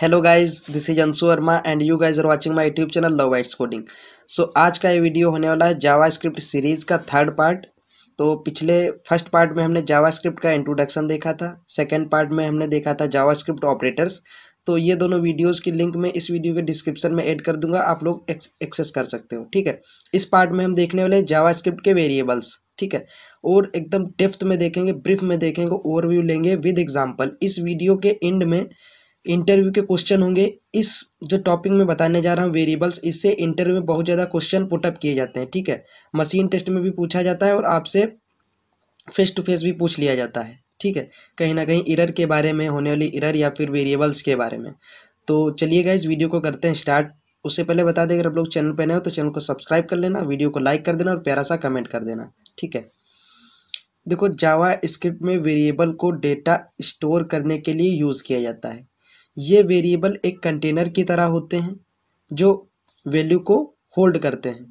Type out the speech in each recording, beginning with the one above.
Hello guys, this is Anshu Verma and you guys are watching my YouTube channel love bytes coding. So आज का ये video होने वाला है जावास्क्रिप्ट सीरीज़ का थर्ड पार्ट। तो पिछले फर्स्ट पार्ट में हमने जावास्क्रिप्ट का इंट्रोडक्शन देखा था, सेकंड पार्ट में हमने देखा था जावास्क्रिप्ट ऑपरेटर्स। तो ये दोनों वीडियोस की लिंक मैं इस वीडियो के डिस्क्रिप्शन में ऐड कर दूंगा, आप लोग एक्सेस कर सकते हो। ठीक है, इस पार्ट में हम देखने वाले हैं जावास्क्रिप्ट के वेरिएबल्स। ठीक है, और एकदम डेप्थ में देखेंगे, ब्रीफ में देखेंगे, ओवरव्यू लेंगे विद एग्जांपल। इस वीडियो के एंड में इंटरव्यू के क्वेश्चन होंगे। इस जो टॉपिक में बताने जा रहा हूँ वेरिएबल्स, इससे इंटरव्यू में बहुत ज़्यादा क्वेश्चन पुटअप किए जाते हैं। ठीक है, मशीन टेस्ट में भी पूछा जाता है और आपसे फेस टू फेस भी पूछ लिया जाता है। ठीक है, कहीं ना कहीं एरर के बारे में, होने वाली एरर या फिर वेरिएबल्स के बारे में। तो चलिएगा इस वीडियो को करते हैं स्टार्ट। उससे पहले बता दें, अगर आप लोग चैनल पर नए हो तो चैनल को सब्सक्राइब कर लेना, वीडियो को लाइक कर देना और प्यारा सा कमेंट कर देना। ठीक है, देखो जावा स्क्रिप्ट में वेरिएबल को डेटा स्टोर करने के लिए यूज़ किया जाता है। ये वेरिएबल एक कंटेनर की तरह होते हैं जो वैल्यू को होल्ड करते हैं,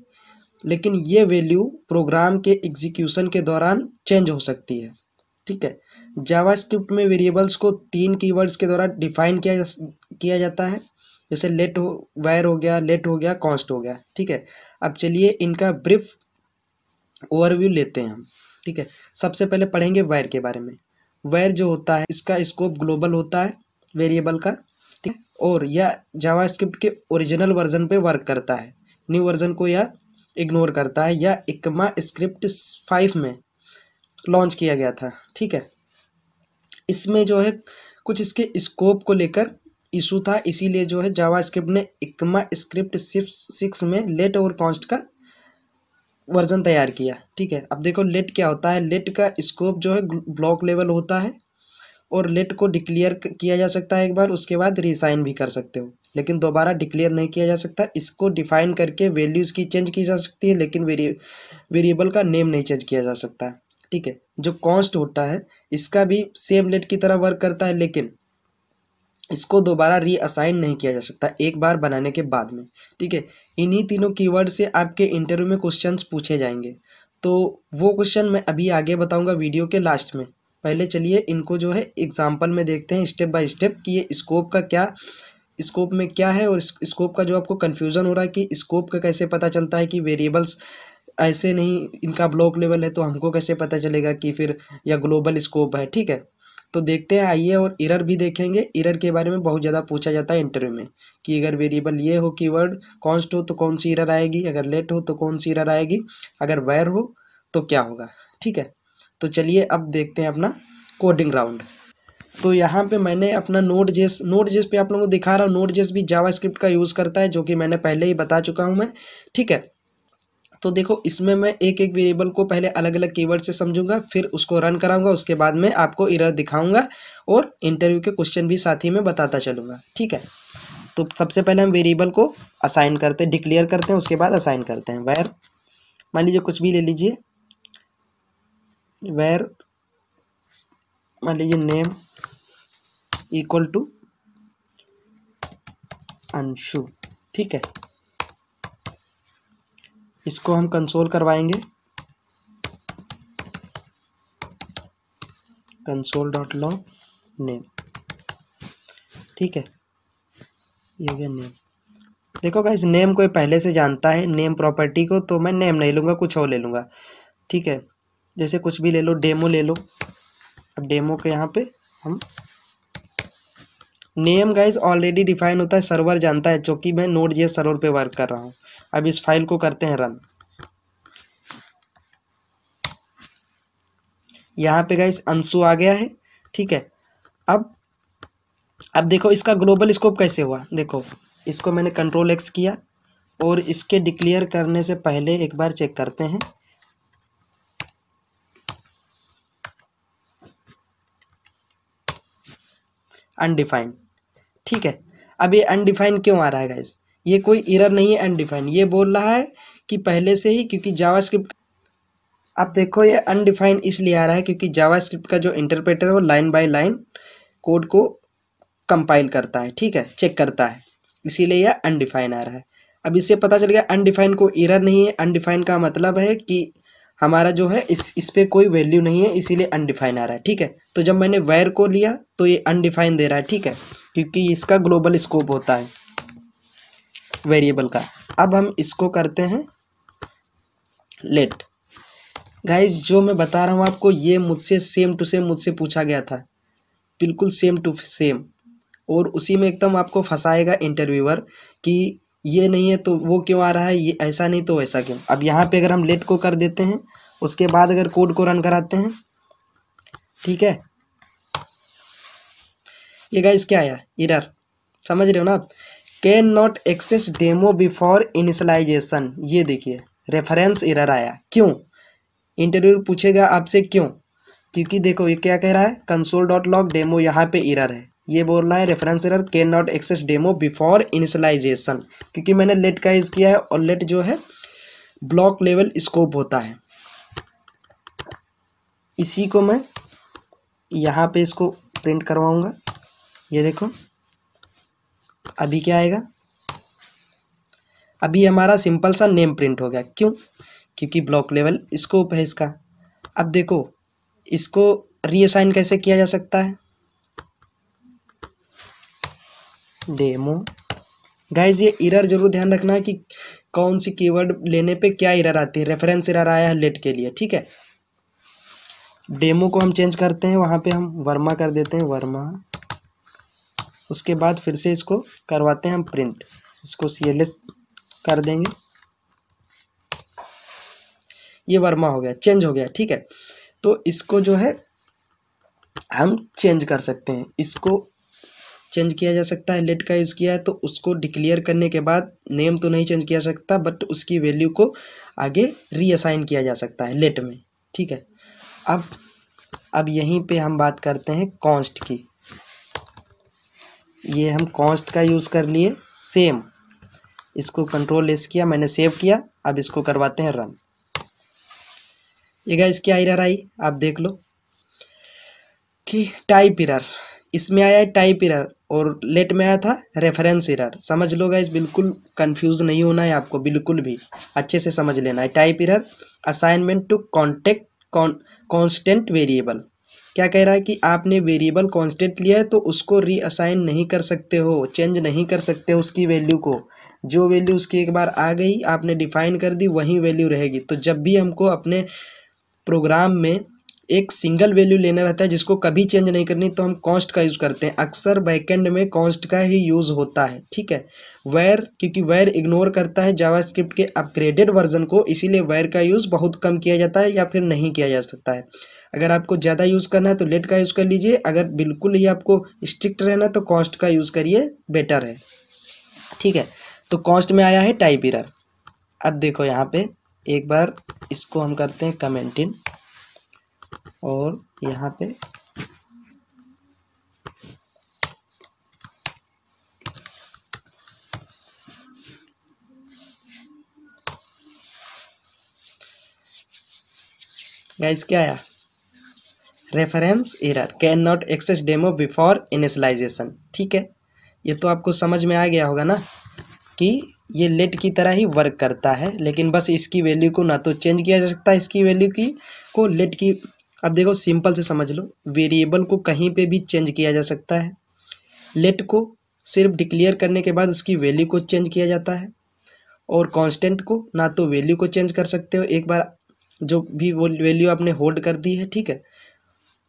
लेकिन ये वैल्यू प्रोग्राम के एग्जीक्यूशन के दौरान चेंज हो सकती है। ठीक है, जावास्क्रिप्ट में वेरिएबल्स को 3 कीवर्ड्स के द्वारा डिफाइन किया जाता है, जैसे लेट हो, वायर हो गया, लेट हो गया, कॉन्स्ट हो गया। ठीक है, अब चलिए इनका ब्रीफ ओवरव्यू लेते हैं हम। ठीक है, सबसे पहले पढ़ेंगे वायर के बारे में। वायर जो होता है, इसका स्कोप ग्लोबल होता है वेरिएबल का। ठीक है, और यह जावास्क्रिप्ट के ओरिजिनल वर्जन पे वर्क करता है, न्यू वर्जन को यह इग्नोर करता है। यह ECMAScript 5 में लॉन्च किया गया था। ठीक है, इसमें जो है कुछ इसके स्कोप को लेकर इशू था, इसीलिए जो है जावास्क्रिप्ट ने ECMAScript 6 में लेट और कॉन्स्ट का वर्जन तैयार किया। ठीक है, अब देखो लेट क्या होता है। लेट का स्कोप जो है ब्लॉक लेवल होता है और लेट को डिक्लेयर किया जा सकता है एक बार, उसके बाद रिसाइन भी कर सकते हो, लेकिन दोबारा डिक्लेयर नहीं किया जा सकता। इसको डिफाइन करके वैल्यूज़ की चेंज की जा सकती है, लेकिन वेरिएबल का नेम नहीं चेंज किया जा सकता। ठीक है, जो कॉन्स्ट होता है इसका भी सेम लेट की तरह वर्क करता है, लेकिन इसको दोबारा रीअसाइन नहीं किया जा सकता एक बार बनाने के बाद में। ठीक है, इन्हीं तीनों कीवर्ड से आपके इंटरव्यू में क्वेश्चंस पूछे जाएंगे। तो वो क्वेश्चन मैं अभी आगे बताऊंगा वीडियो के लास्ट में। पहले चलिए इनको जो है एग्जांपल में देखते हैं स्टेप बाय स्टेप कि ये स्कोप का क्या, स्कोप में क्या है, और स्कोप का जो आपको कन्फ्यूज़न हो रहा है कि स्कोप का कैसे पता चलता है कि वेरिएबल्स ऐसे नहीं, इनका ब्लॉक लेवल है तो हमको कैसे पता चलेगा कि फिर या ग्लोबल स्कोप है। ठीक है, तो देखते हैं आइए, और एरर भी देखेंगे। एरर के बारे में बहुत ज़्यादा पूछा जाता है इंटरव्यू में कि अगर वेरिएबल ये हो, कीवर्ड कॉन्स्ट हो तो कौन सी एरर आएगी, अगर लेट हो तो कौन सी एरर आएगी, अगर वायर हो तो क्या होगा। ठीक है, तो चलिए अब देखते हैं अपना कोडिंग राउंड। तो यहाँ पे मैंने अपना नोड.js पे आप लोगों को दिखा रहा हूँ। नोड.js भी जावास्क्रिप्ट का यूज़ करता है, जो कि मैंने पहले ही बता चुका हूँ मैं। ठीक है, तो देखो इसमें मैं एक एक वेरिएबल को पहले अलग अलग कीवर्ड से समझूंगा, फिर उसको रन कराऊंगा, उसके बाद में आपको एरर दिखाऊंगा और इंटरव्यू के क्वेश्चन भी साथ ही में बताता चलूँगा। ठीक है, तो सबसे पहले हम वेरिएबल को असाइन करते हैं, डिक्लेयर करते हैं, उसके बाद असाइन करते हैं। वायर मान लीजिए कुछ भी ले लीजिए, वायर मान लीजिए नेम इक्वल टू अंशु। ठीक है, इसको हम कंसोल करवाएंगे, console.log नेम। ठीक है, ये हो गया नेम। देखो गाइस, नेम कोई पहले से जानता है नेम प्रॉपर्टी को, तो मैं नेम नहीं लूँगा, कुछ और ले लूँगा। ठीक है, जैसे कुछ भी ले लो, डेमो ले लो। अब डेमो के यहाँ पे हम नेम गाइस ऑलरेडी डिफाइन होता है, सर्वर जानता है, क्योंकि मैं नोड.js सर्वर पे वर्क कर रहा हूँ। अब इस फाइल को करते हैं रन। यहाँ पे गाइस अंशु आ गया है। ठीक है, अब देखो इसका ग्लोबल स्कोप कैसे हुआ। देखो इसको मैंने Ctrl+X किया, और इसके डिक्लेयर करने से पहले एक बार चेक करते हैं। अनडिफाइंड। ठीक है, अब ये अनडिफाइंड क्यों आ रहा है गाइस? ये कोई एरर नहीं है अनडिफाइंड, ये बोल रहा है कि पहले से ही, क्योंकि जावास्क्रिप्ट, अब देखो ये अनडिफाइंड इसलिए आ रहा है क्योंकि जावास्क्रिप्ट का जो इंटरप्रेटर है वो लाइन बाय लाइन कोड को कंपाइल करता है। ठीक है, चेक करता है, इसीलिए यह अनडिफाइंड आ रहा है। अब इससे पता चल गया अनडिफाइंड को एरर नहीं है। अनडिफाइंड का मतलब है कि हमारा जो है इस पे कोई वैल्यू नहीं है, इसीलिए अनडिफाइन आ रहा है। ठीक है, तो जब मैंने वायर को लिया तो ये अनडिफाइन दे रहा है। ठीक है, क्योंकि इसका ग्लोबल स्कोप होता है वेरिएबल का। अब हम इसको करते हैं लेट। गाइज जो मैं बता रहा हूँ आपको, ये मुझसे सेम टू सेम मुझसे पूछा गया था, बिल्कुल सेम टू सेम। और उसी में एकदम आपको फंसाएगा इंटरव्यूअर कि ये नहीं है तो वो क्यों आ रहा है, ये ऐसा नहीं तो वैसा क्यों। अब यहाँ पे अगर हम लेट को कर देते हैं, उसके बाद अगर कोड को रन कराते हैं, ठीक है, ये गाइस क्या आया, एरर, समझ रहे हो ना आप, can not access demo before initialization. ये देखिए रेफरेंस एरर आया, क्यों, इंटरव्यू पूछेगा आपसे क्यों, क्योंकि देखो ये क्या कह रहा है, कंसोल डॉट लॉग डेमो, यहाँ पे एरर है, ये बोल रहा है reference error can not access demo before initialization, क्योंकि मैंने लेट का यूज़ किया है और लेट जो है ब्लॉक लेवल स्कोप होता है। इसी को मैं यहाँ पे इसको प्रिंट करवाऊंगा, ये देखो अभी क्या आएगा, अभी हमारा सिंपल सा नेम प्रिंट हो गया, क्यों, क्योंकि ब्लॉक लेवल स्कोप है इसका। अब देखो इसको रीअसाइन कैसे किया जा सकता है, डेमो। गाइज ये एरर जरूर ध्यान रखना है कि कौन सी कीवर्ड लेने पे क्या एरर आती है। रेफरेंस एरर आया है लेट के लिए, ठीक है। डेमो को हम चेंज करते हैं, वहाँ पे हम वर्मा कर देते हैं, वर्मा। उसके बाद फिर से इसको करवाते हैं हम प्रिंट, इसको CLS कर देंगे, ये वर्मा हो गया, चेंज हो गया, ठीक है। तो इसको जो है हम चेंज कर सकते हैं, इसको चेंज किया जा सकता है। लेट का यूज़ किया है तो उसको डिक्लेयर करने के बाद नेम तो नहीं चेंज किया सकता, बट उसकी वैल्यू को आगे रीअसाइन किया जा सकता है लेट में, ठीक है। अब यहीं पे हम बात करते हैं कॉन्स्ट की। ये हम कॉन्स्ट का यूज़ कर लिए, सेम, इसको कंट्रोल S किया, मैंने सेव किया। अब इसको करवाते हैं रन। ये गाइस क्या एरर आई आप देख लो कि टाइप एरर, इसमें आया है टाइप एरर और लेट में आया था रेफरेंस एरर। समझ लो गाइस, बिल्कुल कंफ्यूज नहीं होना है आपको, बिल्कुल भी अच्छे से समझ लेना है। Type error, assignment to contact constant variable, क्या कह रहा है कि आपने वेरिएबल कांस्टेंट लिया है तो उसको रीअसाइन नहीं कर सकते हो, चेंज नहीं कर सकते हो उसकी वैल्यू को। जो वैल्यू उसकी एक बार आ गई, आपने डिफाइन कर दी, वही वैल्यू रहेगी। तो जब भी हमको अपने प्रोग्राम में एक सिंगल वैल्यू लेना रहता है जिसको कभी चेंज नहीं करनी, तो हम कॉन्स्ट का यूज़ करते हैं। अक्सर बैकएंड में कॉन्स्ट का ही यूज़ होता है, ठीक है। वेयर, क्योंकि वेयर इग्नोर करता है जावास्क्रिप्ट के अपग्रेडेड वर्जन को, इसीलिए वेयर का यूज़ बहुत कम किया जाता है या फिर नहीं किया जा सकता है। अगर आपको ज़्यादा यूज़ करना है तो लेट का यूज़ कर लीजिए, अगर बिल्कुल ही आपको स्ट्रिक्ट रहना तो कॉन्स्ट का यूज़ करिए, बेटर है, ठीक है। तो कॉन्स्ट में आया है टाइप एरर। अब देखो यहाँ पे एक बार इसको हम करते हैं कमेंट इन, और यहाँ पे गाइस क्या आया, reference error can not access demo before initialization, ठीक है। ये तो आपको समझ में आ गया होगा ना कि ये लेट की तरह ही वर्क करता है, लेकिन बस इसकी वैल्यू को ना तो चेंज किया जा सकता है, इसकी वैल्यू की को लेट की। अब देखो सिंपल से समझ लो, वेरिएबल को कहीं पे भी चेंज किया जा सकता है, लेट को सिर्फ डिक्लेयर करने के बाद उसकी वैल्यू को चेंज किया जाता है, और कांस्टेंट को ना तो वैल्यू को चेंज कर सकते हो एक बार जो भी वो वैल्यू आपने होल्ड कर दी है, ठीक है,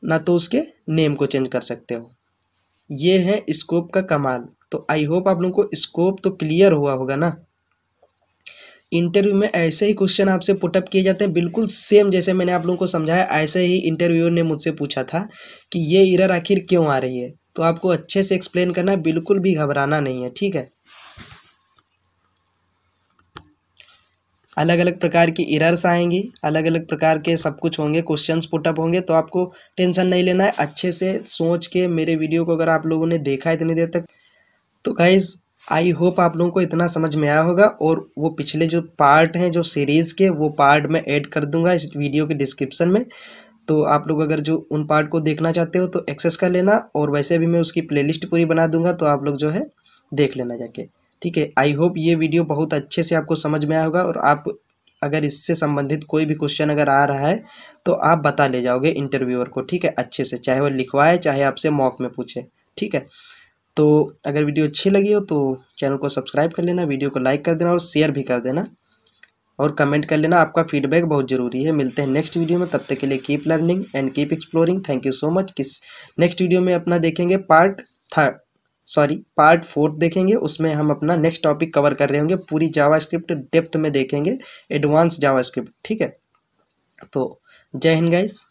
ना तो उसके नेम को चेंज कर सकते हो। ये है स्कोप का कमाल। तो आई होप आप लोगों को स्कोप तो क्लियर हुआ होगा ना। इंटरव्यू में ऐसे ही क्वेश्चन आपसे पुटअप किए जाते हैं, बिल्कुल सेम जैसे मैंने आप लोगों को समझाया, ऐसे ही इंटरव्यूअर ने मुझसे पूछा था कि ये एरर आखिर क्यों आ रही है। तो आपको अच्छे से एक्सप्लेन करना है, बिल्कुल भी घबराना नहीं है, ठीक है। अलग अलग प्रकार की एरर्स आएंगी, अलग अलग प्रकार के सब कुछ होंगे, क्वेश्चंस पुटअप होंगे, तो आपको टेंशन नहीं लेना है। अच्छे से सोच के मेरे वीडियो को अगर आप लोगों ने देखा इतनी देर तक, तो गाइज आई होप आप लोगों को इतना समझ में आया होगा। और वो पिछले जो पार्ट हैं जो सीरीज़ के, वो पार्ट मैं ऐड कर दूंगा इस वीडियो के डिस्क्रिप्शन में। तो आप लोग अगर जो उन पार्ट को देखना चाहते हो तो एक्सेस कर लेना, और वैसे भी मैं उसकी प्लेलिस्ट पूरी बना दूंगा, तो आप लोग जो है देख लेना जाके, ठीक है। आई होप ये वीडियो बहुत अच्छे से आपको समझ में आया होगा, और आप अगर इससे संबंधित कोई भी क्वेश्चन अगर आ रहा है तो आप बता ले जाओगे इंटरव्यूअर को, ठीक है, अच्छे से, चाहे वो लिखवाए चाहे आपसे मॉक में पूछे, ठीक है। तो तो अगर वीडियो अच्छी लगी हो तो चैनल को सब्सक्राइब कर लेना, वीडियो को लाइक कर देना और शेयर भी कर देना और कमेंट कर लेना। आपका फीडबैक बहुत ज़रूरी है। मिलते हैं नेक्स्ट वीडियो में, तब तक के लिए keep learning and keep exploring. Thank you so much. Next video में अपना देखेंगे पार्ट 4 देखेंगे। उसमें हम अपना नेक्स्ट टॉपिक कवर कर रहे होंगे, पूरी जावास्क्रिप्ट डेप्थ में देखेंगे, एडवांस जावास्क्रिप्ट। ठीक है, तो जय हिंद गाइस।